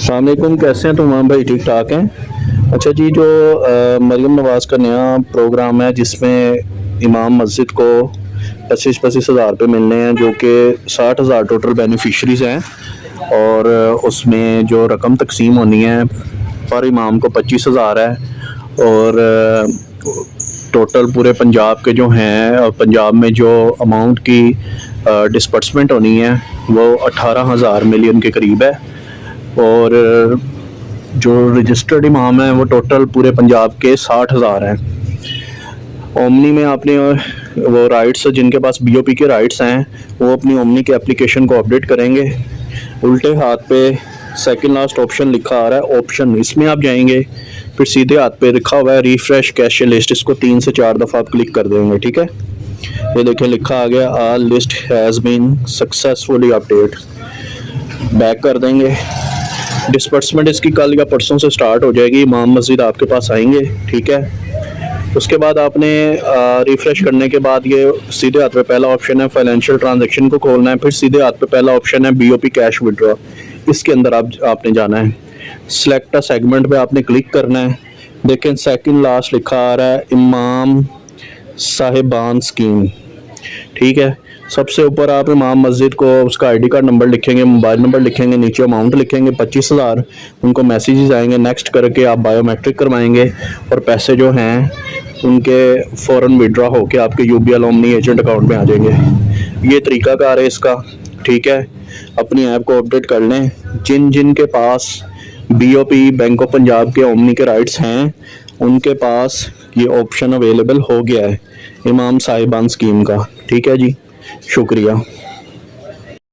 अस्सलाम वालेकुम, कैसे हैं तुम? भाई ठीक ठाक हैं। अच्छा जी, जो मरीम नवाज़ का नया प्रोग्राम है जिसमें इमाम मस्जिद को 25-25 हज़ार रुपये मिलने हैं, जो कि 60,000 टोटल बेनिफिशरीज़ हैं। और उसमें जो रकम तकसीम होनी है पर इमाम को 25,000 है। और टोटल पूरे पंजाब के जो हैं, पंजाब में जो अमाउंट की डिस्बर्समेंट होनी है वो 18,000 मिलियन के करीब है। और जो रजिस्टर्ड इमाम हैं वो टोटल पूरे पंजाब के 60,000 हैं। ओमनी में आपने वो राइट्स, जिनके पास बीओपी के राइट्स हैं वो अपनी ओमनी के एप्लीकेशन को अपडेट करेंगे। उल्टे हाथ पे सेकंड लास्ट ऑप्शन लिखा आ रहा है ऑप्शन, इसमें आप जाएंगे, फिर सीधे हाथ पे लिखा हुआ है रिफ्रेश कैश लिस्ट, इसको 3 से 4 दफ़ा आप क्लिक कर देंगे। ठीक है, ये देखें लिखा आ गया all list has been successfully update. Back कर देंगे। डिस्बर्समेंट इसकी कल या परसों से स्टार्ट हो जाएगी, इमाम मस्जिद आपके पास आएंगे। ठीक है, उसके बाद आपने रिफ़्रेश करने के बाद ये सीधे हाथ पे पहला ऑप्शन है फाइनेंशियल ट्रांजैक्शन को खोलना है, फिर सीधे हाथ पे पहला ऑप्शन है बीओपी कैश विड्रॉ, इसके अंदर आपने जाना है। सिलेक्ट अ सेगमेंट पे आपने क्लिक करना है। देखें सेकंड लास्ट लिखा आ रहा है इमाम साहिबान स्कीम। ठीक है, सबसे ऊपर आप इमाम मस्जिद को उसका आईडी कार्ड नंबर लिखेंगे, मोबाइल नंबर लिखेंगे, नीचे अमाउंट लिखेंगे 25,000। उनको मैसेजेस आएंगे, नेक्स्ट करके आप बायोमेट्रिक करवाएंगे और पैसे जो हैं उनके फ़ौरन विड्रॉ होके आपके यूबीएल ओमनी एजेंट अकाउंट में आ जाएंगे। ये तरीकाकार है इसका। ठीक है, अपनी ऐप को अपडेट कर लें। जिन जिन के पास बीओपी बैंक ऑफ पंजाब के ओमनी के राइट्स हैं उनके पास ये ऑप्शन अवेलेबल हो गया है इमाम साहिबान स्कीम का। ठीक है जी, शुक्रिया।